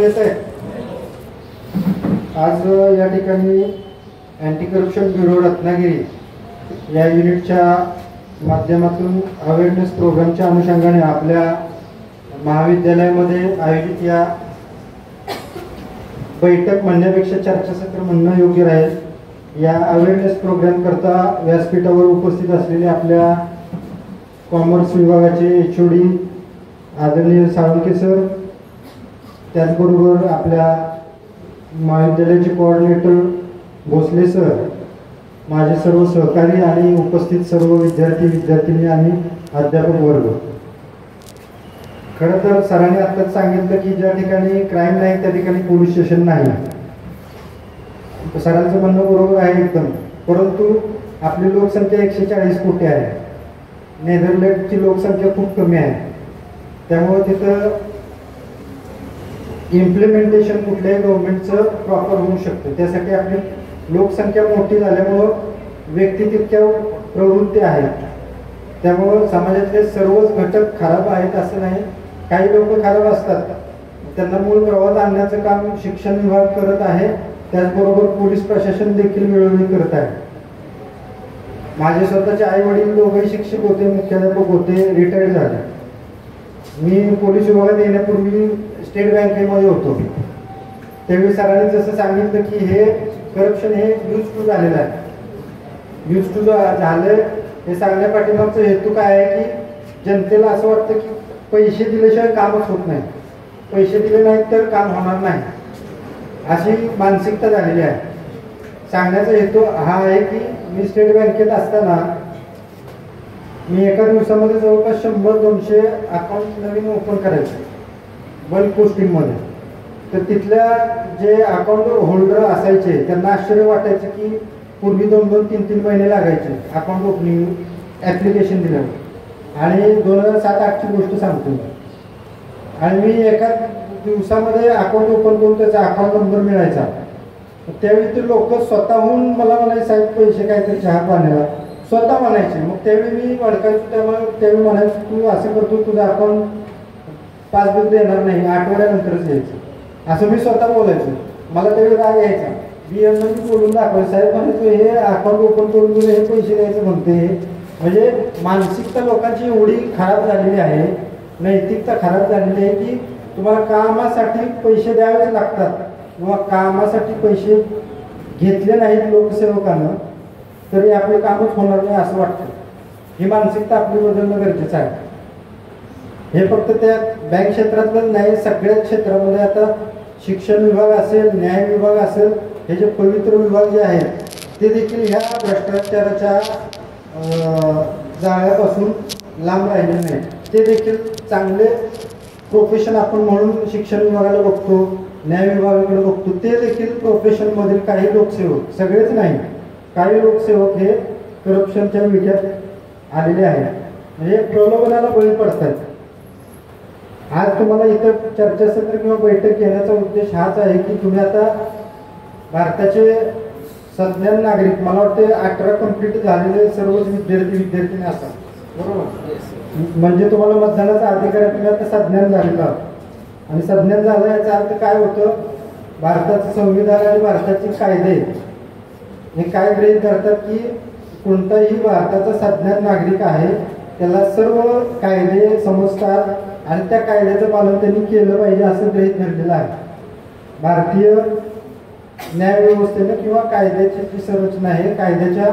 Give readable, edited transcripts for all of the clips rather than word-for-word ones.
ऐकू येत आहे? आज या ठिकाणी अँटी करप्शन ब्युरो रत्नागिरी या युनिटच्या माध्यमातून अवेअरनेस प्रोग्रामच्या अनुषंगाने आपल्या महाविद्यालयामध्ये आयोजित या बैठक म्हणण्यापेक्षा चर्चासत्र म्हणणं योग्य राहील. या अवेअरनेस प्रोग्राम करता व्यासपीठावर उपस्थित असलेले आपल्या कॉमर्स विभागाचे HOD आदरणीय साळुंखे सर, त्याचबरोबर आपल्या महाविद्यालयाचे कोऑर्डिनेटर भोसले सर, माझे सर्व सहकारी आणि उपस्थित सर्व विद्यार्थी विद्यार्थिनी आणि अध्यापक वर्ग. खरं तर सरांनी आत्ताच सांगितलं की ज्या ठिकाणी क्राईम नाही त्या ठिकाणी पोलीस स्टेशन नाही. सरांचं म्हणणं बरोबर आहे एकदम. परंतु आपली लोकसंख्या 140 कोटी आहे. नेदरलँडची लोकसंख्या खूप कमी आहे. त्यामुळे तिथं इम्प्लिमेंटेशन कुठल्याही गव्हर्नमेंटचं प्रॉपर होऊ शकतं. त्यासाठी आपली लोकसंख्या मोठी झाल्यामुळं व्यक्ती तितक्या प्रवृत्ती आहेत. त्यामुळं समाजातले सर्वच घटक खराब आहेत असं नाही. काही लोक खराब असतात, त्यांना मूळ प्रवाहात आणण्याचं काम शिक्षण विभाग करत आहे. त्याचबरोबर पोलीस प्रशासन देखील वेळोवेळी करत आहे. माझे स्वतःचे आई वडील दोघेही शिक्षक होते, मुख्याध्यापक होते, रिटायर्ड झाले. मी पोलीस विभागात येण्यापूर्वी स्टेट बँकेमध्ये होतो. त्यावेळी सरांनी जसं सांगितलं की हे करप्शन हे यूज टू झालेलं आहे. यूज टू झालं हे सांगण्या पाठीमागचा हेतू काय आहे की जनतेला असं वाटतं की पैसे दिल्याशिवाय कामच होत नाही, पैसे दिले नाहीत तर काम होणार नाही, अशी मानसिकता झालेली आहे. सांगण्याचा हेतू हा आहे की मी स्टेट बँकेत असताना मी एका दिवसामध्ये जवळपास 100-200 अकाउंट नवीन ओपन करायचे बल्क पोस्टिंगमध्ये. तर तिथल्या जे अकाउंट होल्डर असायचे त्यांना आश्चर्य वाटायचं की पूर्वी 2-2, 3-3 महिने लागायचे अकाउंट ओपनिंग ॲप्लिकेशन दिल्यावर. आणि 2007-08ची गोष्ट सांगतो. आणि मी एका दिवसामध्ये अकाउंट ओपन करून त्याचा अकाउंट नंबर मिळायचा. त्यावेळी ते लोक स्वतःहून मला म्हणायचे साहेब पैसे काहीतरी चहा पाण्याला स्वतः म्हणायचे. मग त्यावेळी मी वडकायचो. त्यावेळी म्हणायचं तू असं करतो, तुझं अकाउंट पासबुक देणार नाही, आठवड्यानंतरच द्यायचं, असं मी स्वतः बोलायचो. मला त्यावेळी राग यायचा. BM मी बोलून दाखवायचं, साहेब म्हणायचो हे अकाउंट ओपन करून दिले हे पैसे द्यायचं म्हणते. म्हणजे मानसिकता लोकांची एवढी खराब झालेली आहे, नैतिकता खराब झालेली आहे की तुम्हाला कामासाठी पैसे द्यावेच लागतात किंवा कामासाठी पैसे घेतले नाहीत लोकसेवकानं तरी आपले कामच होणार नाही असं वाटतं. ही मानसिकता आपली बदलणं गरजेचं आहे. हे फक्त त्या बँक क्षेत्रातलं नाही, सगळ्याच क्षेत्रामध्ये आता शिक्षण विभाग असेल, न्याय विभाग असेल, हे जे पवित्र विभाग जे आहेत ते देखील ह्या भ्रष्टाचाराच्या जाळ्यापासून लांब राहिले नाही. ते देखील चांगले प्रोफेशन आपण म्हणून शिक्षण विभागाला बघतो, न्याय विभागाकडे बघतो. ते देखील प्रोफेशनमधील काही लोकसेवक, सगळेच नाही, काही लोकसेवक हे करप्शनच्या विळख्यात आलेले आहेत. म्हणजे प्रलोभनाला बळी पडतात. आज तुम्हाला इथं चर्चासत्र किंवा बैठक घेण्याचा उद्देश हाच आहे की तुम्ही आता भारताचे सज्ञान नागरिक, मला वाटते 18 कंप्लीट झालेले सर्वच विद्यार्थी विद्यार्थिनी असतात, बरोबर? म्हणजे तुम्हाला मतदानाचा अधिकार आहे, तुम्ही आता सज्ञान झालेला आहात. आणि सज्ञान झालं याचा अर्थ काय होतं? भारताचं संविधान आणि भारताचे कायदे हे काय गृहीत धरतात की कोणताही भारताचा सज्ञान नागरिक आहे त्याला सर्व कायदे समजतात आणि त्या कायद्याचं पालन त्यांनी केलं पाहिजे असं गृहीत धरलेलं आहे. भारतीय न्यायव्यवस्थेनं किंवा कायद्याची जी संरचना आहे कायद्याच्या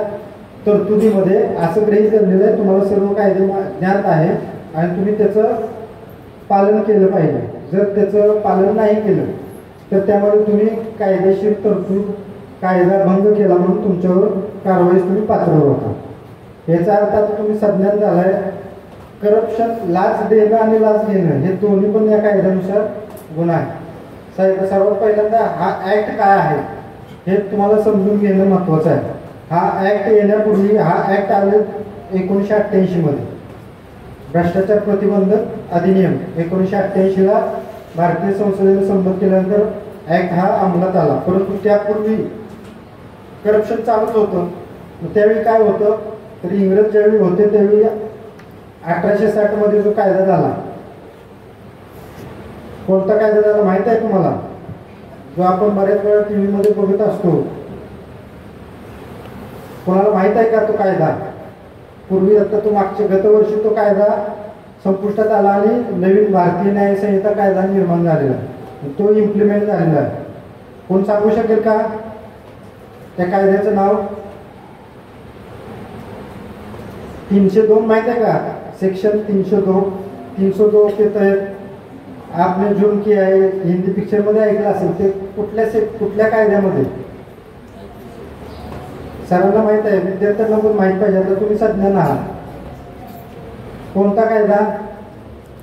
तरतुदीमध्ये असं गृहीत धरलेलं आहे तुम्हाला सर्व कायदे ज्ञात आहे आणि तुम्ही त्याचं पालन केलं पाहिजे. जर त्याचं पालन नाही केलं तर त्यामध्ये तुम्ही कायदेशीर तरतूद, कायदा भंग केला म्हणून तुमच्यावर कारवाईस तुम्ही पात्र होता. याचा अर्थ आता तुम्ही सज्ञान झालाय. करप्शन, लाच देणं आणि लाच घेणं हे दोन्ही पण या कायद्यानुसार गुन्हा आहे. साहेब, सर्वात पहिल्यांदा हा ऍक्ट काय आहे हे तुम्हाला समजून घेणं महत्वाचं आहे. हा ऍक्ट येण्यापूर्वी हा ऍक्ट आले 1988 मध्ये, भ्रष्टाचार प्रतिबंधक अधिनियम 1988ला भारतीय संसदेने संमत केल्यानंतर ऍक्ट हा अंमलात आला. परंतु त्यापूर्वी करप्शन चालूच होतं. त्यावेळी काय होतं तर इंग्रज ज्यावेळी होते त्यावेळी 1860 मध्ये जो कायदा झाला कोणता कायदा त्याला माहित आहे तुम्हाला, जो आपण बऱ्याच वेळा टीव्ही मध्ये बघत असतो? कोणाला माहित आहे का तो कायदा? पूर्वी आता तो गतवर्षी तो कायदा संपुष्टात आला आणि नवीन भारतीय न्याय संहिता कायदा निर्माण झालेला, तो इम्प्लिमेंट झालेला आहे. कोण सांगू शकेल का त्या कायद्याचं नाव? 302 माहित आहे का? सेक्शन 302 के तहत आपने जुर्म किया है, हिंदी पिक्चर मध्ये ऐकलं असेल. ते कुठल्या कायद्यामध्ये? सरांना माहित आहे, विद्यार्थ्यांना पण माहित पाहिजे. आता तुम्ही सज्ञान आहात. कोणता कायदा?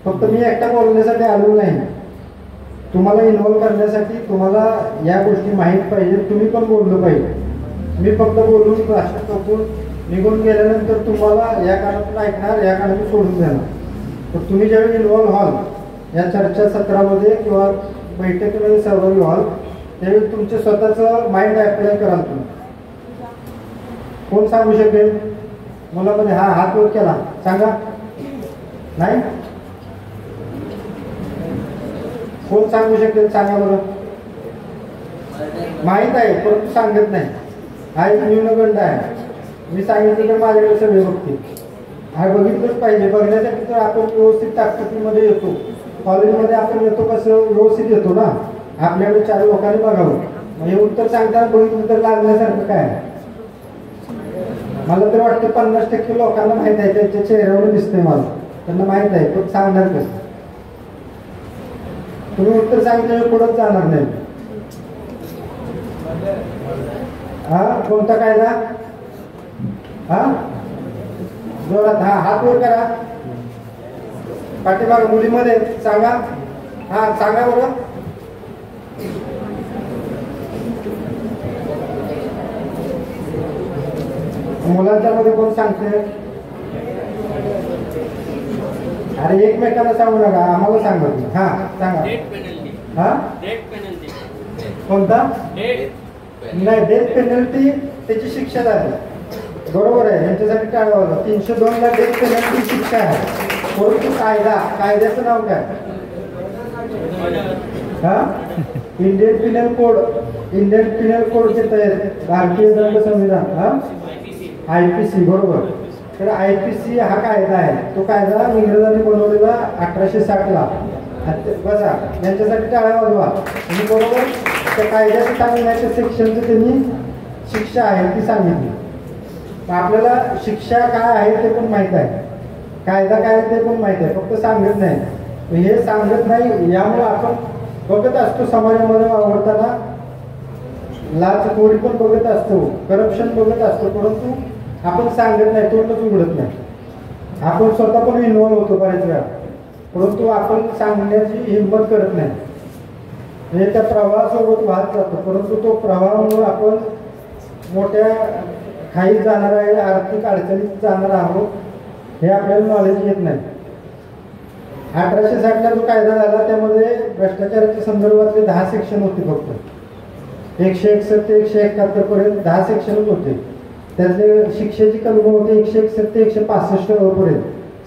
फक्त मी एकटा बोलण्यासाठी आलो नाही, तुम्हाला इन्व्हॉल्व करण्यासाठी. तुम्हाला या गोष्टी माहीत पाहिजे, तुम्ही पण बोललं पाहिजे. मी फक्त बोलून भाषण टाकून निघून गेल्यानंतर तुम्हाला या कानातून ऐकणार, या कानातून सोडून देणार. तर तुम्ही ज्यावेळी इन्व्हॉल्व व्हाल या चर्चासत्रामध्ये किंवा बैठकीमध्ये सहभागी व्हाल, त्यावेळी तुमचे स्वतःचं माइंड अप्लाय कराल तुम्ही. कोण सांगू शकेल? मुलामध्ये हा हात वर केला, सांगा. नाही? कोण सांगू शकेल? सांगा बरं. माहित आहे परंतु सांगत नाही, हा एक न्यूनगंड आहे. मी सांगितलं तर माझ्याकडे सगळे बघतील. हा बघितलंच पाहिजे. बघण्यासाठी तर आपण व्यवस्थित ताकदीमध्ये येतो. कॉलेजमध्ये आपण येतो कसं व्यवस्थित येतो ना, आपल्याकडे 4 लोकांनी बघावं. हे उत्तर सांगताना बघितलं तर लागण्यासारखं काय आहे? मला तर वाटतं 50% लोकांना माहित आहे, त्यांच्या चेहऱ्यावर दिसतंय मला, त्यांना माहित आहे. पण सांगणार कसं? तुम्ही उत्तर सांगितल्यावर पुढंच जाणार नाही. हा कोणता कायदा? हा जोरात, हा हात वर करा. पाठीमाग मुलीमध्ये सांगा. हा सांगा बरं. मुलांच्या मध्ये कोण सांगते? अरे एकमेकांना सांगू नका, आम्हाला सांगा. हा सांगा. हा कोणता? नाही, डेथ पेनल्टी त्याची शिक्षा झाली, बरोबर आहे. यांच्यासाठी टाळा होता. 302 ला डेथ पेनल्टी शिक्षा आहे. परंतु कायद्याचं नाव काय? हा इंडियन पिनल कोडचे तयार भारतीय दंड संविधान, हा IPC, बरोबर. तर IPC हा कायदा आहे. तो कायदा इंग्रजांनी बनवलेला 1860 ला. बसा, यांच्यासाठी टाळ्या वाजवा. आणि बरोबर त्या कायद्याचं सांगण्याच्या सेक्शनचं त्यांनी शिक्षा आहे ती सांगितली. आपल्याला शिक्षा काय आहे ते पण माहित आहे, कायदा काय आहे ते पण माहित आहे, फक्त सांगत नाही. हे सांगत नाही यामुळे आपण बघत असतो समाजामध्ये वावरताना लाचखोरी पण बघत असतो, करप्शन बघत असतो, परंतु आपण सांगत नाही, तोंडच उघडत नाही. आपण स्वतः पण इन्व्हॉल्व होतो बऱ्याच वेळा, परंतु आपण सांगण्याची हिंमत करत नाही. म्हणजे त्या प्रवाहासोबत वाहत जातो, परंतु तो प्रवाहामुळे आपण मोठ्या खाईत जाणार आहे, आर्थिक अडचणीत जाणार आहोत, हे आपल्याला नॉलेज येत नाही. 1860 ला जो कायदा झाला त्यामध्ये भ्रष्टाचाराच्या संदर्भातले 10 सेक्शन होते. फक्त 161 ते 171 पर्यंत 10 सेक्शनच होते. त्यातले शिक्षेची कलम होती 161 ते 165 पर्यंत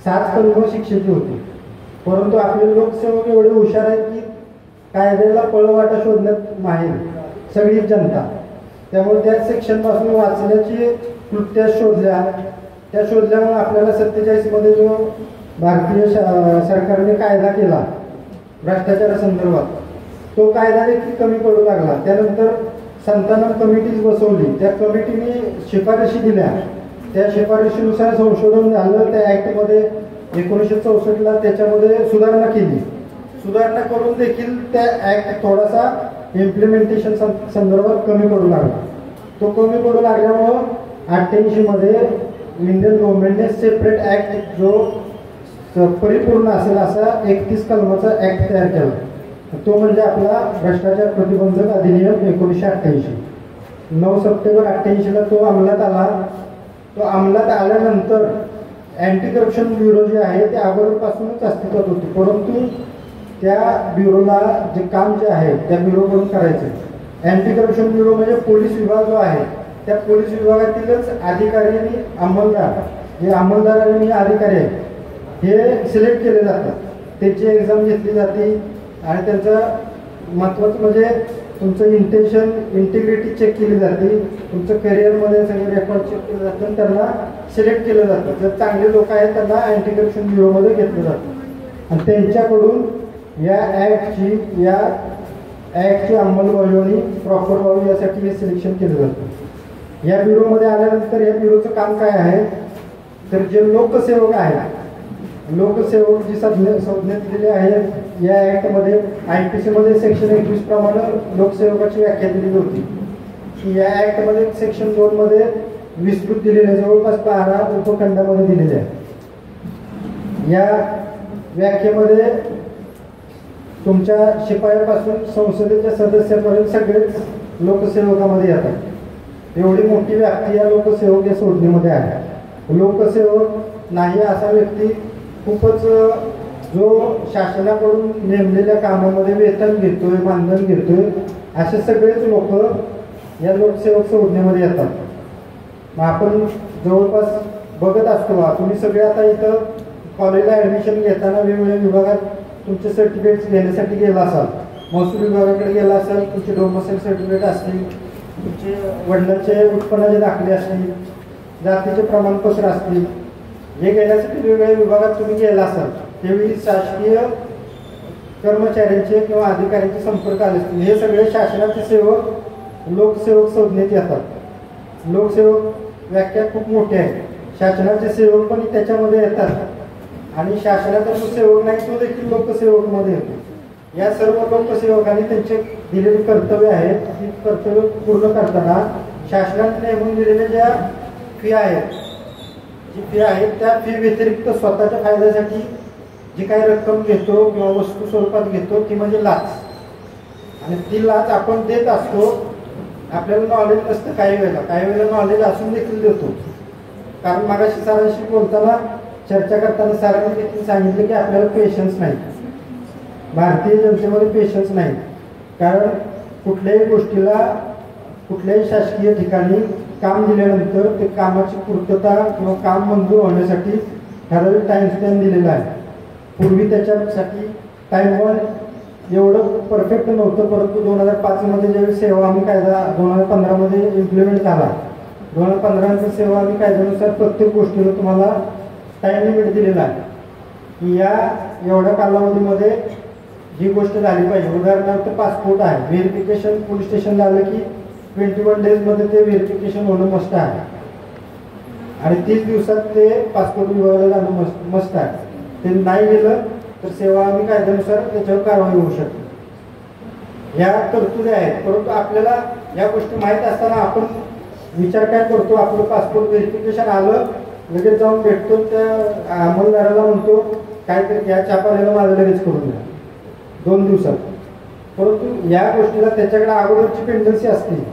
7 कलम शिक्षेची होती. परंतु आपले लोकसेवक एवढे हुशार आहेत की कायद्याला पळवाटा शोधण्यात माहीर सगळी जनता. त्यामुळे त्या सेक्शन पासून वाचण्याची कृत्या शोधल्या. त्या शोधल्यामुळे आपल्याला 47 मध्ये जो भारतीय सरकारने कायदा केला भ्रष्टाचारासंदर्भात, तो कायदा देखील कमी पडू लागला. त्यानंतर संतानन कमिटीज बसवली, त्या कमिटीने शिफारशी दिल्या, त्या शिफारशीनुसार संशोधन झालं. त्या ऍक्टमध्ये 1964 ला त्याच्यामध्ये सुधारणा केली. सुधारणा करून देखील त्या ऍक्ट थोडासा इम्प्लिमेंटेशन संदर्भात कमी पडू लागला. तो कमी पडू लागल्यामुळं 88 मध्ये इंडियन गव्हर्नमेंटने सेपरेट ऍक्ट जो परिपूर्ण असेल असा 31 कलमाचा ऍक्ट तयार केला. तो म्हणजे आपला भ्रष्टाचार प्रतिबंधक अधिनियम 1988. 9 सप्टेंबर 88 ला तो अंमलात आला. तो अंमलात आल्यानंतर अँटी करप्शन ब्युरो जे आहे ते अगोदरपासूनच अस्तित्वात होते, परंतु त्या ब्युरोला जे काम जे आहे त्या ब्युरोकडून करायचं. अँटी करप्शन ब्युरो म्हणजे पोलीस विभाग जो आहे त्या पोलीस विभागातीलच अधिकारी आणि अंमलदार, जे अंमलदार आणि अधिकारी आहेत हे सिलेक्ट केले जातात. त्यांची एक्झाम घेतली जाते, आणि त्यांचं महत्त्वाचं म्हणजे तुमचं इंटिग्रिटी चेक केली जाते, तुमचं करिअरमध्ये सगळे रेकॉर्ड चेक केलं जातं आणि त्यांना सिलेक्ट केलं जातं. जर चांगले लोक आहेत त्यांना अँटी करप्शन ब्युरोमध्ये घेतलं जातं आणि त्यांच्याकडून या ॲक्टची अंमलबजावणी प्रॉपर व्हावी यासाठी हे सिलेक्शन केलं जातं. या ब्युरोमध्ये आल्यानंतर या ब्युरोचं काम काय आहे, तर जे लोकसेवक आहेत, लोकसेवक जी संज्ञा दिलेली आहे या ॲक्टमध्ये, IPC मध्ये सेक्शन 21 प्रमाणे लोकसेवकाची व्याख्या दिलेली होती की या ॲक्टमध्ये सेक्शन 2 मध्ये विस्तृत दिलेले जवळपास 12 उपखंडामध्ये दिलेले आहे. या व्याख्येमध्ये तुमच्या शिपायापासून संसदेच्या सदस्यापर्यंत सगळेच लोकसेवकामध्ये येतात. एवढी मोठी व्याप्ती या लोकसेवक या संज्ञेमध्ये आहे. लोकसेवक नाही असा व्यक्ती खूपच जो शासनाकडून नेमलेल्या कामामध्ये वेतन घेतोय, मानधन घेतोय, असे सगळेच लोक या लोकसेवक संज्ञेमध्ये येतात. मग आपण जवळपास बघत असतो, तुम्ही सगळे आता इथं कॉलेजला ॲडमिशन घेताना वेगवेगळ्या विभागात तुमचे सर्टिफिकेट्स घेण्यासाठी गेला असाल, महसूल विभागाकडे गेला असाल, तुमचे डोमेसाईल सर्टिफिकेट असतील, तुमचे वडिलांचे उत्पन्नाचे दाखले असतील, जातीचे प्रमाणपत्र असतील, हे घेण्यासाठी वेगवेगळ्या विभागात तुम्ही गेला असाल त्यावेळी शासकीय कर्मचाऱ्यांचे किंवा अधिकाऱ्यांचे संपर्क आले असतील. हे सगळे शासनाचे सेवक लोकसेवक संज्ञेत येतात. लोकसेवक व्याख्या खूप मोठी आहे. शासनाचे सेवक पण त्याच्यामध्ये येतात आणि शासनाचा जो सेवक नाही तो देखील लोकसेवकमध्ये येतो. या सर्व लोकसेवकांनी त्यांचे दिलेली कर्तव्य आहेत, ती कर्तव्य पूर्ण करताना शासनाने नेमून दिलेल्या ज्या फी आहेत, जी फी आहेत त्या फी व्यतिरिक्त स्वतःच्या फायद्यासाठी जी काही रक्कम घेतो किंवा वस्तू स्वरूपात घेतो ती म्हणजे लाच. आणि ती लाच आपण देत असतो. आपल्याला नॉलेज नसतं काही वेळेला नॉलेज असून देखील देतो. कारण मागाशी सरांशी बोलताना चर्चा करताना सरांनी देखील सांगितलं की आपल्याला पेशन्स नाही, भारतीय जनतेमध्ये पेशन्स नाही. कारण कुठल्याही गोष्टीला कुठल्याही शासकीय ठिकाणी काम दिल्यानंतर ते कामाची पूर्तता किंवा काम मंजूर होण्यासाठी ठराविक टाइम स्पॅन दिलेला आहे. पूर्वी त्याच्यासाठी टाइमवर एवढं परफेक्ट नव्हतं, परंतु 2005 मध्ये ज्यावेळी सेवा हमी कायदा 2015 मध्ये इम्प्लिमेंट झाला, 2015 सेवा हमी कायद्यानुसार प्रत्येक गोष्टीला तुम्हाला टाइम लिमिट दिलेला आहे की या एवढ्या कालावधीमध्ये जी गोष्ट झाली पाहिजे. उदाहरणार्थ पासपोर्ट आहे, व्हेरिफिकेशन पोलीस स्टेशन झालं की 21 डेजमध्ये ते व्हेरिफिकेशन होणं मस्त आहे आणि 30 दिवसात ते पासपोर्ट विभागाला जाणं मस्त आहे. ते नाही गेलं तर सेवा हमी कायद्यानुसार त्याच्यावर कारवाई होऊ शकते. या तरतुदी आहेत. परंतु आपल्याला या गोष्टी माहीत असताना आपण विचार काय करतो, आपलं पासपोर्ट व्हेरिफिकेशन आलं लगेच जाऊन भेटतो त्या अंमलदाराला म्हणतो काय तर या छापालेलं माझं लगेच करून द्या 2 दिवसात. परंतु या गोष्टीला त्याच्याकडे अगोदरची पेंडन्सी असते,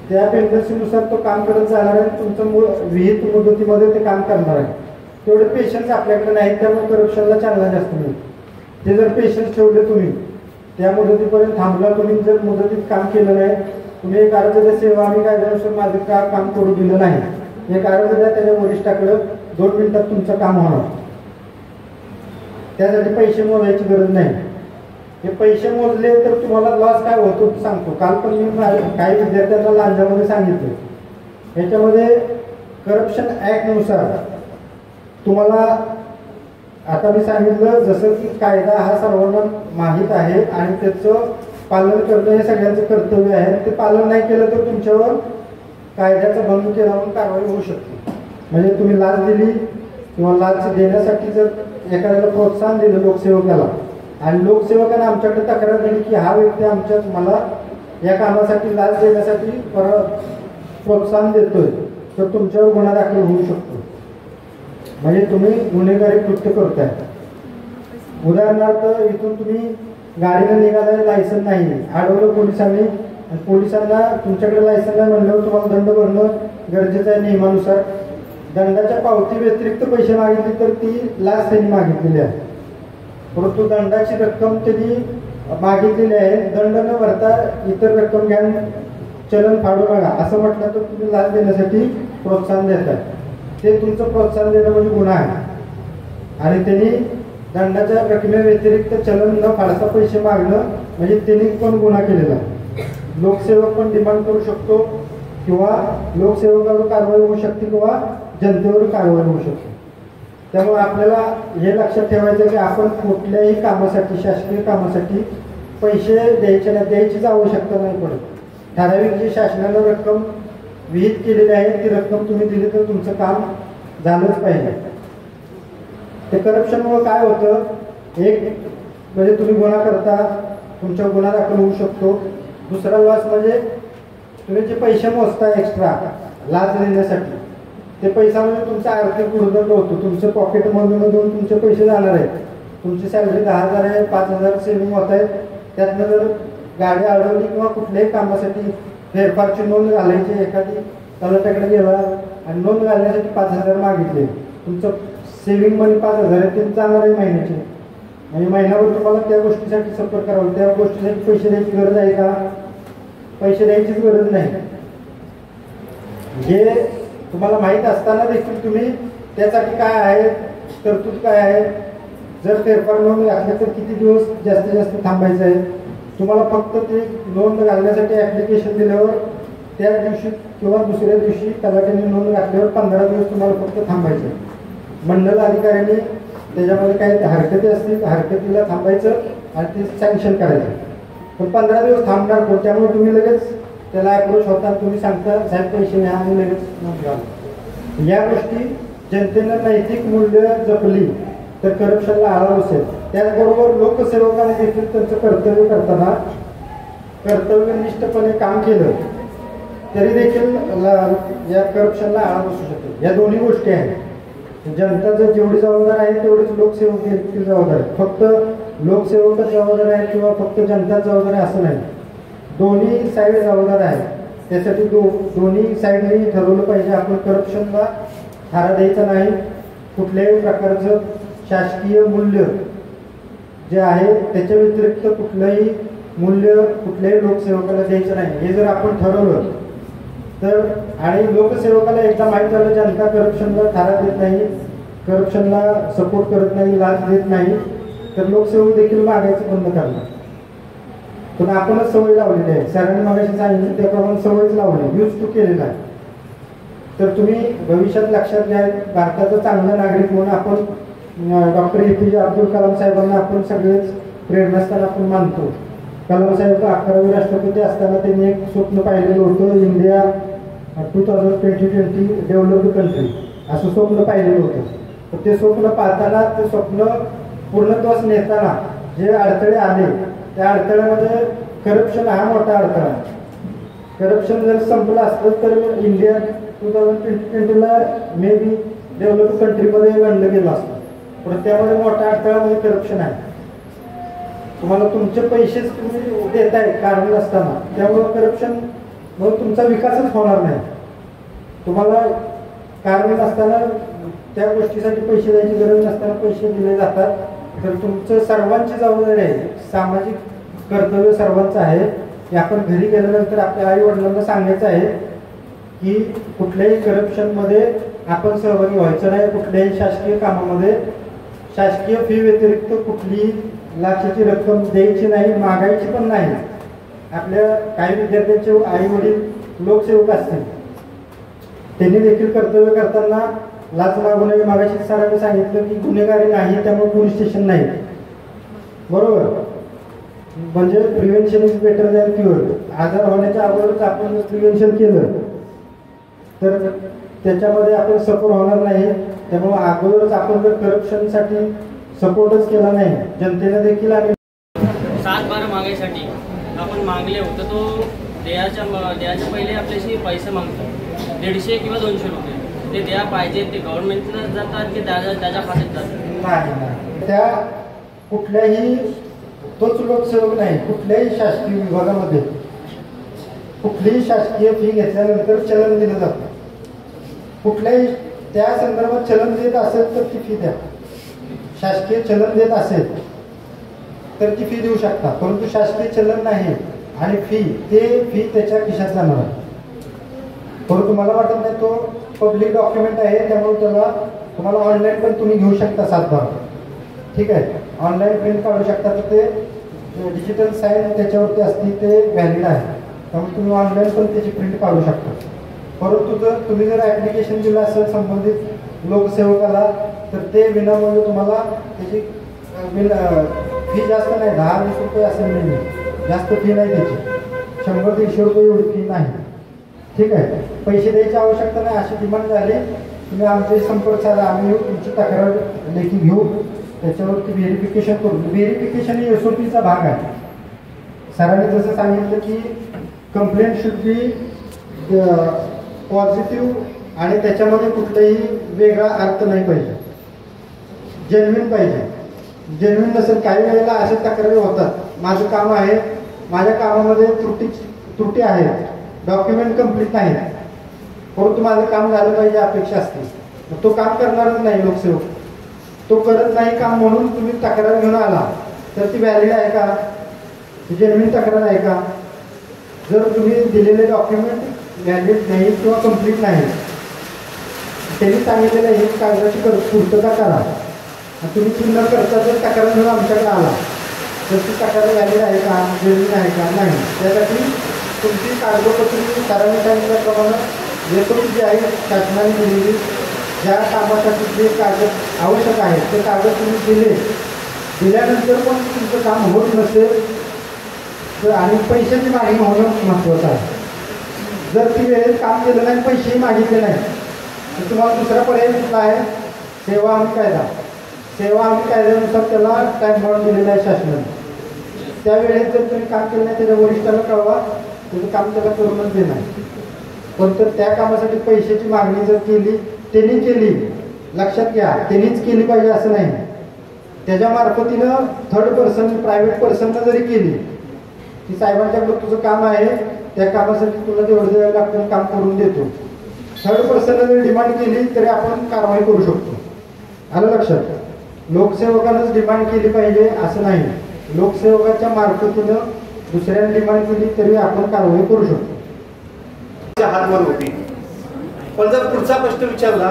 त्या पेंडन्सीनुसार तो काम करत जाणार आहे, तुमचं मूळ विहित मुदतीमध्ये ते काम करणार आहे. तेवढे पेशन्स आपल्याकडे नाहीत, त्यामुळे करप्शनला चालना जास्त मिळेल. ते जर पेशन्स ठेवले तुम्ही त्या मुदतीपर्यंत थांबला, तुम्ही जर मुदतीत काम केलं नाही, तुम्ही एक अर्ज द्या सेवा हमी कायद्यानुसार माझं काम करू दिलं नाही, एक अर्ज द्या त्याच्या वरिष्ठाकडे, 2 मिनिटात तुमचं काम होणार. त्यासाठी पैसे मोजायची गरज नाही. हे पैसे मोजले तर तुम्हाला लॉस काय होतो सांगतो. काल पण मी काही विद्यार्थ्यांना लांजामध्ये सांगितलं, ह्याच्यामध्ये करप्शन ॲक्टनुसार तुम्हाला आता मी सांगितलं जसं की कायदा हा सर्वांना माहीत आहे आणि त्याचं पालन करणं हे सगळ्यांचं कर्तव्य आहे. ते पालन नाही केलं तर तुमच्यावर कायद्याचा भंग केला म्हणून कारवाई होऊ शकते. म्हणजे तुम्ही लाच दिली किंवा लाच देण्यासाठी जर एखाद्याला प्रोत्साहन दिलं लोकसेवकाला आणि लोकसेवकाने आमच्याकडे तक्रार दिली की हा व्यक्ती मला या कामासाठी लाच देण्यासाठी प्रोत्साहन देतोय, तर तुमच्यावर गुन्हा दाखल होऊ शकतो. म्हणजे तुम्ही गुन्हेगारी कृत्य करताय. उदाहरणार्थ इथून तुम्ही गाडीनं निघालाय, लायसन नाही, अडवलं पोलिसांनी आणि पोलिसांना तुमच्याकडे लायसन नाही म्हणल्यावर तुम्हाला दंड भरणं गरजेचं आहे नियमानुसार. दंडाच्या पावती व्यतिरिक्त पैसे मागितले तर ती लाच त्यांनी मागितलेली आहे. परंतु दंडाची रक्कम त्यांनी मागितलेली आहे, दंड न भरता इतर रक्कम घ्या, चलन फाडू नका असं म्हटलं तर तुम्ही लाच देण्यासाठी प्रोत्साहन देताय. ते तुमचं प्रोत्साहन देणं म्हणजे गुन्हा आहे आणि त्यांनी दंडाच्या रकमेव्यतिरिक्त चलन न फाडता पैसे मागणं म्हणजे त्यांनी पण गुन्हा केलेला. लोकसेवक पण डिमांड करू शकतो किंवा लोकसेवकावर कारवाई होऊ शकते किंवा जनतेवर कारवाई होऊ शकते. त्यामुळे आपल्याला हे लक्षात ठेवायचं की आपण कुठल्याही कामासाठी, शासकीय कामासाठी पैसे द्यायचीच आवश्यकता नाही पडत. ठराविक जी शासनानं रक्कम विहित केलेली आहे ती रक्कम तुम्ही दिली तर तुमचं काम झालंच पाहिजे. ते करप्शनमुळे काय होतं, एक म्हणजे तुम्ही गुन्हा करता, तुमचा गुन्हा दाखल होऊ शकतो. दुसरा लॉस म्हणजे तुम्ही जे पैसे मोजता एक्स्ट्रा लाच देण्यासाठी, ते पैसा म्हणजे तुमचा आर्थिक उर्दंड होतो. तुमच्या पॉकेटमधून तुमचे पैसे जाणार आहेत. तुमची सॅलरी 10,000 आहे, 5,000 सेव्हिंग होत आहेत. त्यातनं जर गाडी अडवली किंवा कुठल्याही कामासाठी फेरफारची नोंद घालायची, एखादी तलाट्याकडे गेला आणि नोंद घालण्यासाठी 5,000 मागितले, तुमचं सेव्हिंग मनी 5,000 आहे, ते जाणार आहे महिन्याचे. म्हणजे महिनाभर तुम्हाला त्या गोष्टीसाठी संपर्क करावा. त्या गोष्टीसाठी पैसे द्यायची गरज आहे का? पैसे द्यायचीच गरज नाही. जे तुम्हाला माहीत असताना देखील तुम्ही त्यासाठी काय आहे, तरतूद काय आहे, जर फेरफार नोंद घातली तर किती दिवस जास्तीत जास्त थांबायचं आहे. तुम्हाला फक्त ते नोंद घालण्यासाठी ॲप्लिकेशन दिल्यावर त्या दिवशी किंवा दुसऱ्या दिवशी तलाट्याने नोंद घातल्यावर 15 दिवस तुम्हाला फक्त थांबायचं आहे. मंडल अधिकाऱ्यांनी त्याच्यामध्ये काही हरकती असतील, हरकतीला थांबायचं आणि ते सँक्शन करायचं. पण 15 दिवस थांबणार कोण? त्यामुळे तुम्ही लगेच त्याला अप्रोच होता, तुम्ही सांगता साहेब पैसे घ्या आणि लगेच नोंद घाला. या गोष्टी जनतेनं नैतिक मूल्य जपली तर करप्शनला आळा बसेल. त्याचबरोबर लोकसेवकाने देखील त्यांचं कर्तव्य करताना कर्तव्यनिष्ठपणे काम केलं तरी देखील या करप्शनला आळा बसू शकतो. या दोन्ही गोष्टी आहेत. जनता जर जेवढी जबाबदार आहे तेवढीच लोकसेवक देखील जबाबदार आहे. फक्त लोकसेवकच जबाबदार आहे किंवा फक्त जनता जबाबदार आहे असं नाही. दोन्ही साईड जबाबदार आहे. त्यासाठी दोन्ही साईडने ठरवलं पाहिजे आपण करप्शनला थारा द्यायचा नाही. कुठल्याही प्रकारचं शासकीय मूल्य जे आहे त्याच्या व्यतिरिक्त कुठलंही मूल्य कुठल्याही लोकसेवकाला द्यायचं नाही. हे जर आपण ठरवलं तर, आणि लोकसेवकाला एकदा माहीत झालं जनता करप्शनला थारा देत नाही, करप्शनला सपोर्ट करत नाही, लाच देत नाही, तर लोकसेवक देखील मागायचं बंद करणार. पण आपणच सवय लावलेली आहे. सरांनी मागायची सांगितलं त्याप्रमाणे सवयच लावली, यूज टू केलेला आहे. तर तुम्ही भविष्यात लक्षात घ्या, भारताचा चांगला नागरिक म्हणून आपण डॉक्टर APJ अब्दुल कलाम साहेबांना आपण सगळेच प्रेरणास्थान आपण मानतो. कलाम साहेब 11वे राष्ट्रपती असताना त्यांनी एक स्वप्न पाहिलेलं होतं, इंडिया 2020 डेव्हलप्ड कंट्री असं स्वप्न पाहिलेलं होतं. तर ते स्वप्न पाहताना, ते स्वप्न पूर्णत्वास नेताना जे अडथळे आले त्या अडथळ्यामध्ये करप्शन हा मोठा अडथळा. करप्शन जर संपलं असतं तर इंडिया 2020ला मे बी डेव्हलप्ड कंट्रीमध्ये गणलं गेलं असतं. पण त्यामध्ये मोठा अडथळा म्हणजे करप्शन आहे. तुम्हाला तुमचे पैसेच तुम्ही देताय कारण नसताना, त्यामुळे करप्शन मग तुमचा विकासच होणार नाही. तुम्हाला कारण नसताना त्या गोष्टीसाठी पैसे द्यायची गरज नसताना पैसे दिले जातात. तर तुमचं सर्वांची जबाबदारी आहे, सामाजिक कर्तव्य सर्वांचं आहे की आपण घरी गेल्यानंतर आपल्या आई वडिलांना सांगायचं आहे की कुठल्याही करप्शनमध्ये आपण सहभागी व्हायचं नाही. कुठल्याही शासकीय कामामध्ये शासकीय फी व्यतिरिक्त कुठलीही लाचेची रक्कम द्यायची नाही, मागायची पण नाही. आपल्या काही विद्यार्थ्यांचे आई वडील लोकसेवक असतील, त्यांनी देखील कर्तव्य करताना लाच मागू नये. मागाशी सरांनी सांगितलं की गुन्हेगारी नाही त्यामुळे पोलीस स्टेशन नाही, बरोबर. म्हणजे prevention is better than cure. आजार होण्याच्या अगोदरच आपण जर प्रिव्हेन्शन केलं तर त्याच्यामध्ये आपण सफर होणार नाही. त्यामुळे अगोदरच आपण जर करप्शनसाठी सपोर्टच केला नाही, जनतेने देखील आम्ही 7-12 मागायसाठी आपण मागले होतं, तो द्यायच्या पहिले आपल्याशी पैसे मागतो 150 किंवा 200 रुपये. ते द्या पाहिजे, ते गव्हर्नमेंटला जातात की त्याच्या खात्यात जातात नाही. त्या कुठल्याही तोच लोकसेवक नाही, कुठल्याही शासकीय विभागामध्ये कुठलीही शासकीय फी घेतल्यानंतर चलन दिलं जातं. कुठल्याही त्या संदर्भात चलन देत असेल तर ती फी द्या. शासकीय चलन देत असेल तर ती फी देऊ शकता, परंतु शासकीय चलन नाही आणि फी त्याच्या खिशात जाणार आहे. परंतु मला वाटत नाही तो पब्लिक डॉक्युमेंट आहे, त्यामुळे तुम्हाला ऑनलाईन पण तुम्ही घेऊ शकता 7-12. ठीक आहे, ऑनलाईन प्रिंट काढू शकता, तर ते डिजिटल साईन त्याच्यावरती असते ते व्हॅलिड आहे, त्यामुळे तुम्ही ऑनलाईन पण त्याची प्रिंट काढू शकता. परंतु जर तुम्ही जर ॲप्लिकेशन दिलं असेल संबंधित लोकसेवकाला, तर ते विनामूल्य तुम्हाला त्याची फी जास्त नाही, 10-20 रुपये असेल नाही, जास्त फी नाही त्याची, 100-150 रुपये एवढी फी नाही. ठीक आहे, पैसे द्यायची आवश्यकता नाही. अशी डिमांड झाली तुम्ही आमचे संपर्क साधा, आम्ही येऊ तुमची तक्रार लेखी घेऊ, त्याच्यावरती व्हेरिफिकेशन करू. व्हेरिफिकेशन ही SOPचा भाग आहे. सरांनी जसं सांगितलं की कंप्लेंट शुड बी पॉझिटिव्ह आणि त्याच्यामध्ये कुठलाही वेगळा अर्थ नाही पाहिजे, जेन्युइन पाहिजे. जेन्युइन नसेल, काही वेळेला अशा तक्रारी होतात, माझं काम आहे, माझ्या कामामध्ये त्रुटी आहेत, डॉक्युमेंट कंप्लीट नाही, परंतु माझं काम झालं पाहिजे अपेक्षा असते, मग तो काम करणारच नाही लोकसेवक, तो करत नाही काम म्हणून तुम्ही तक्रार घेऊन आला तर ती व्हॅलिड आहे का, जेन्युइन तक्रार आहे का? जर तुम्ही दिलेले डॉक्युमेंट व्हॅलिड नाही किंवा कंप्लीट नाही, त्यांनी सांगितलेलं ही कागदाची पूर्तता करा, तुम्ही ती न करता जर तक्रार घेऊन आमच्याकडे आला तर ती तक्रार व्हॅलिड आहे का, जेन्युइन आहे का? नाही. त्यासाठी तुमची कागदपत्र सरांनी सांगितल्याप्रमाणे SOP जी आहे शासनाने दिलेली, ज्या कामासाठी जे कागद आवश्यक आहे ते कागद तुम्ही दिल्यानंतर पण तुमचं काम होत नसेल तर, आणि पैशाची मागणी होणं महत्त्वाचं आहे. जर ती वेळेत काम केलं नाही, पैसेही मागितले नाही, तर तुम्हाला दुसरा पर्याय कुठला आहे? सेवा हमी कायदा. सेवा हमी कायद्यानुसार त्याला टाईम बाउंड दिलेला आहे शासनाने. त्यावेळेस जर तुम्ही काम केलं नाही, त्याच्या वरिष्ठाला कळवा, त्याचं काम त्याला करूनच देणार. पण तर त्या कामासाठी पैशाची मागणी जर केली, त्यांनी केली, लक्षात घ्या, त्यांनीच केली पाहिजे असं नाही, त्याच्या मार्फतीनं थर्ड पर्सन, प्रायव्हेट पर्सननं जरी केली की साहेबांच्याकडे तुझं काम आहे, त्या कामासाठी तुला तेवढं द्यायला लागतं, काम करून देतो, थर्ड पर्सननं जरी डिमांड केली तरी आपण कारवाई करू शकतो. आलं लक्षात? लोकसेवकानंच डिमांड केली पाहिजे असं नाही, लोकसेवकाच्या मार्फतीनं दुसऱ्याने डिमांड केली तरी आपण कारवाई करू शकतो. हातवर होती. पण जर पुढचा प्रश्न विचारला,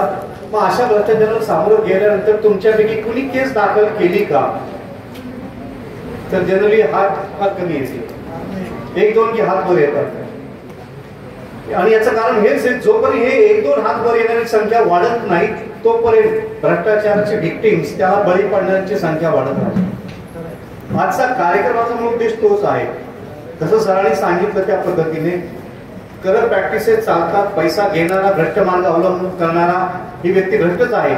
मग अशा भ्रष्टाचाराला सामोरं गेल्यानंतर तुमच्यापैकी कुणी केस दाखल केली का, तर जनरली हात कमी येते, 1-2 की हात वर येतात. आणि याचं कारण हेच आहे, जोपर्यंत हे 1-2 हात वर येणारी संख्या वाढत नाही तोपर्यंत भ्रष्टाचाराचे व्हिक्टिम्स, त्याला बळी पडण्याची संख्या वाढत राहते. आजचा कार्यक्रमाचा मूळ उद्देश तोच आहे. जसं सरांनी सांगितलं त्या पद्धतीने करत प्रॅक्टिसेस चालतात, पैसा घेणारा, भ्रष्ट मार्ग अवलंबून करणारा ही व्यक्ती भ्रष्टच आहे.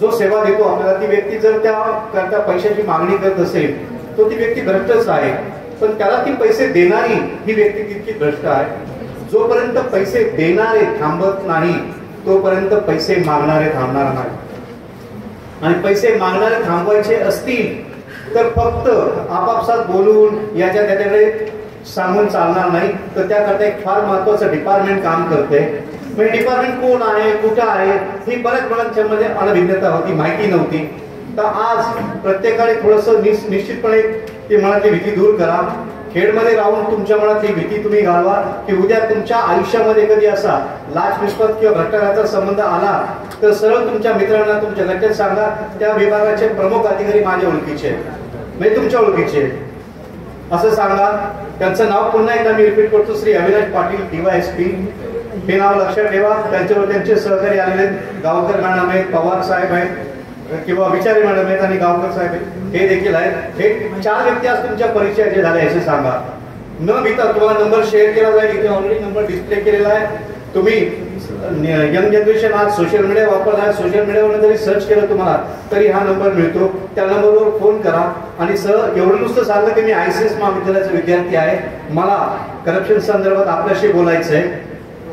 जो सेवा देतो आपल्याला ती व्यक्ती जर त्या पैशाची मागणी करत असेल तो ती व्यक्ती भ्रष्टच आहे. पण त्याला ती पैसे देणारी ही व्यक्ती तितकी भ्रष्ट आहे. जोपर्यंत पैसे देणारे थांबत नाही तोपर्यंत पैसे मागणारे थांबणार नाही. आणि पैसे मागणारे थांबवायचे असतील तर फक्त आपापसात बोलून याच्या त्याच्याकडे सांगून चालणार नाही. तर त्याकरता एक फार महत्वाचं डिपार्टमेंट काम करते. म्हणजे डिपार्टमेंट कोण आहे, कुठं आहे, ही बऱ्याच मुलांच्यामध्ये अनभिज्ञता होती, माहिती नव्हती. तर आज प्रत्येकाने थोडंसं निश्चितपणे ती मनातली भीती दूर करा. खेडमध्ये राहून तुमच्या मनातली भीती तुम्ही घालवा की उद्या तुमच्या आयुष्यामध्ये कधी असा लाचलुचपत किंवा भ्रष्टाचाराचा संबंध आला तर सरळ तुमच्या मित्रांना, तुमच्या घरच्यांना सांगा त्या विभागाचे प्रमुख अधिकारी माझ्या ओळखीचे आहेत, म्हणजे तुमच्या ओळखीचे असं सांगा. त्यांचं नाव पुन्हा एकदा मी रिपीट करतो, श्री अविनाश पाटील DYSP. हे नाव लक्षात ठेवा. त्यांच्यावर त्यांचे सहकारी आलेले गावकर मॅडम आहेत, पवार साहेब आहेत किंवा विचारी मॅडम आहेत आणि गावकर साहेब आहेत, हे देखील आहेत. हे 4 व्यक्ती आज तुमच्या परिचयाचे झाले असे सांगा. न भीता तुम्हाला नंबर शेअर केला जाईल. इथे ऑलरेडी नंबर डिस्प्ले केलेला आहे. तुम्ही यंग जनरेशन आज सोशल मीडिया वापरला, सोशल मीडियावर जरी सर्च केलं तुम्हाला तरी हा नंबर मिळतो. त्या नंबरवर फोन करा आणि सर एवढं नुसतं सांगा की मी ICS महाविद्यालयाचा विद्यार्थी आहे, मला करप्शन संदर्भात आपल्याशी बोलायचं आहे,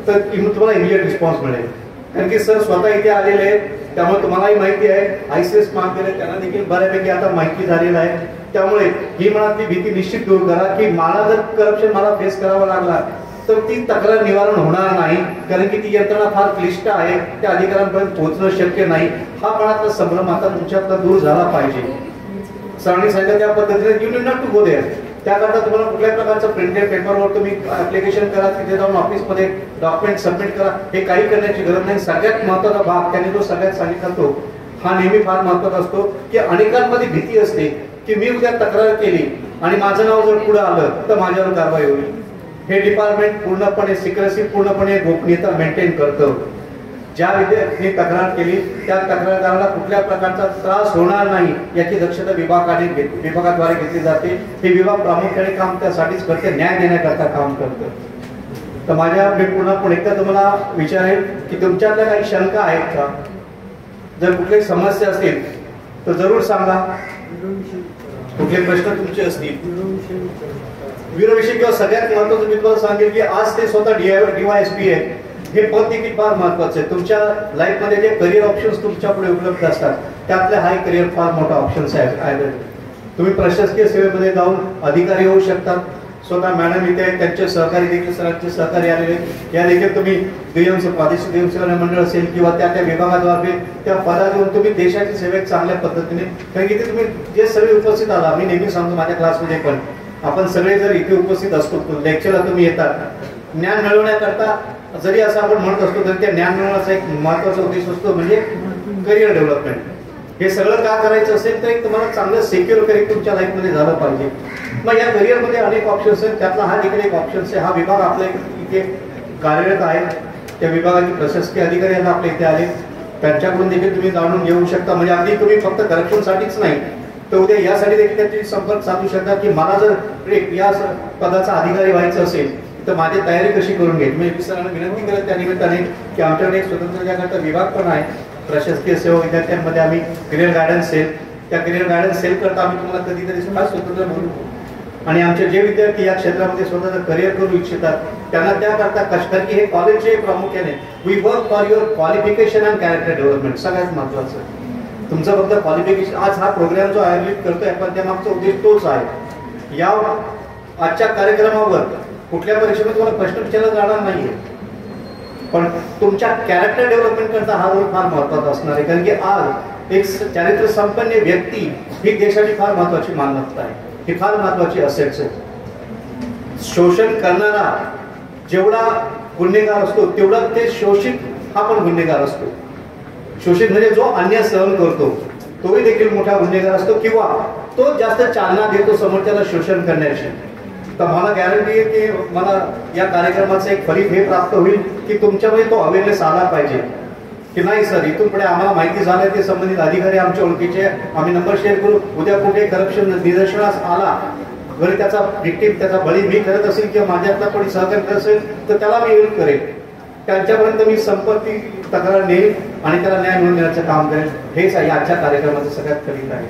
तर तुम्हाला इमिडिएट रिस्पॉन्स मिळेल. कारण की सर स्वतः इथे आलेले आहेत, त्यामुळे तुम्हालाही माहिती आहे. ICS महाविद्यालय त्यांना देखील बऱ्यापैकी आता माहिती झालेलं आहे. त्यामुळे ही मनातली भीती निश्चित दूर करा की मला जर करप्शन मला फेस करावा लागला तर ती तक्रार निवारण होणार नाही, कारण की ती यंत्रणा फार क्लिष्ट आहे, त्या अधिकाऱ्यांपर्यंत पोहोचणं शक्य नाही. हा मनातला संभ्रम आता तुमच्यातला दूर झाला पाहिजे. सरांनी सांगितलं त्या पद्धतीने you need not to go there. त्याकरता तुम्हाला कुठल्याही प्रकारचं प्रिंटेड पेपरवर तुम्ही ऍप्लिकेशन करा, तिथे जाऊन ऑफिसमध्ये डॉक्युमेंट सबमिट करा, हे काही करण्याची गरज नाही. सगळ्यात महत्त्वाचा भाग त्यांनी जो सगळ्यात सांगितला तो हा नेहमी फार महत्वाचा असतो, की अनेकांमध्ये भीती असते की मी उद्या तक्रार केली आणि माझं नाव जर पुढे आलं तर माझ्यावर कारवाई होईल. हे डिपार्टमेंट पूर्णपणे सिक्रेसी, पूर्णपणे गोपनीयता मेंटेन करतं. ज्या विद्यार्थ्यांनी तक्रार केली त्या तक्रारदाराला कुठल्या प्रकारचा त्रास होणार नाही याची दक्षता विभागाद्वारे घेतली जाते. हे विभाग प्रामुख्याने काम त्यासाठीच करते, न्याय देण्याकरता काम करतं. तर मी पुन्हा एकदा तुम्हाला विचारेल की तुमच्यातल्या काही शंका आहेत का? जर कुठली समस्या असतील तर जरूर सांगा. कुठले प्रश्न तुमचे असतील विरोविषयी किंवा सगळ्यात महत्वाचं मी तुम्हाला सांगेल की आज ते स्वतः DYSP आहे. हे पद देखील फार महत्वाचं आहे. तुमच्या लाईफमध्ये जे करिअर ऑप्शन्स तुमच्या पुढे उपलब्ध असतात त्यातले हा करिअर फार मोठा ऑप्शन्स आहे. तुम्ही प्रशासकीय सेवेमध्ये जाऊन अधिकारी होऊ शकतात. स्वतः मॅडम इथे आहेत, त्यांचे सहकारी देखील सरांचे सहकारी आलेले. या देखील तुम्ही प्रादेशिक देवसेना मंडळ असेल किंवा त्या विभागाद्वारे त्या पदात येऊन तुम्ही देशाची सेवेत चांगल्या पद्धतीने, कारण की तुम्ही जे सगळे उपस्थित आला, मी नेहमी सांगतो माझ्या क्लासमध्ये पण आपण सगळे जर इथे उपस्थित असतो, लेक्चरला तुम्ही येतात, ज्ञान मिळवण्याकरता जरी असं आपण म्हणत असतो तरी त्या ज्ञान मिळवण्याचा एक महत्वाचा उद्देश असतो म्हणजे करिअर डेव्हलपमेंट. हे सगळं का करायचं असेल तर एक तुम्हाला चांगलं सिक्युअर करिअर तुमच्या लाईफमध्ये झालं पाहिजे. मग या करिअरमध्ये अनेक ऑप्शन्स आहेत, त्यातला हा देखील एक ऑप्शन्स आहे. हा विभाग आपल्या इथे कार्यरत आहे. त्या विभागाचे प्रशासकीय अधिकारी यांना आपल्या इथे आले, त्यांच्याकडून देखील तुम्ही जाणून घेऊ शकता. म्हणजे अगदी तुम्ही फक्त करप्शनसाठीच नाही तर उद्या यासाठी देखील त्यांची संपर्क साधू शकता की मला जर या पदाचा अधिकारी व्हायचं असेल तर माझी तयारी कशी करून घ्यायची. मी सरांना विनंती केलं त्या निमित्ताने की आमच्याकडे एक स्वतंत्र विभाग पण आहे प्रशासकीय सेवा विद्यार्थ्यांमध्ये. आम्ही करिअर गायडन्स सेल, त्या करिअर गायडन्स सेल करता आम्ही तुम्हाला कधीतरी स्वतंत्र बोलू. आणि आमचे जे विद्यार्थी या क्षेत्रामध्ये स्वतःचं करिअर करू इच्छितात त्यांना त्याकरता कारण की हे कॉलेजचे प्रामुख्याने we work for your qualification and character development. सगळ्यात महत्वाचं तुमचं फक्त क्वालिफिकेशन. आज हा प्रोग्राम जो आयोजित करतोय पण त्यामागचा उद्देश तोच आहे. या आजच्या कार्यक्रमावर कुठल्या परीक्षेमध्ये तुम्हाला प्रश्न विचारला जाणार नाहीये, पण तुमच्या कॅरेक्टर डेव्हलपमेंट करता हा रोल फार महत्वाचा असणार आहे. कारण की आज एक चारित्र्य संपन्न व्यक्ती ही देशाची फार महत्वाची मालमत्ता आहे, ही फार महत्वाची असेट्स आहे. शोषण करणारा जेवढा गुन्हेगार असतो तेवढा ते शोषित हा पण गुन्हेगार असतो. शोषित म्हणजे जो अन्याय सहन करतो तोही देखील मोठा गुन्हेगार असतो किंवा तो जास्त चालना देतो समोरच्याला शोषण करण्याची. तर मला गॅरंटी आहे की मला या कार्यक्रमाचं एक फलित हे प्राप्त होईल की तुमच्यामध्ये तो अवेअरनेस आला पाहिजे की नाही सर इथून पुढे आम्हाला माहिती झालं ते संबंधित अधिकारी आमच्या ओळखीचे, आम्ही नंबर शेअर करू. उद्या कुठे करप्शन निदर्शनास आला जरी त्याचा विक्टीम त्याचा बळी मी करत असेल किंवा माझ्यातला कोणी सहकार्य करत असेल तर त्याला मी हेल्प करेन. त्यांच्यापर्यंत मी संपर्क तक्रार नेईल आणि त्याला न्याय मिळवून देण्याचं काम करेन. हेच आजच्या कार्यक्रमाचं सगळ्यात फलित आहे.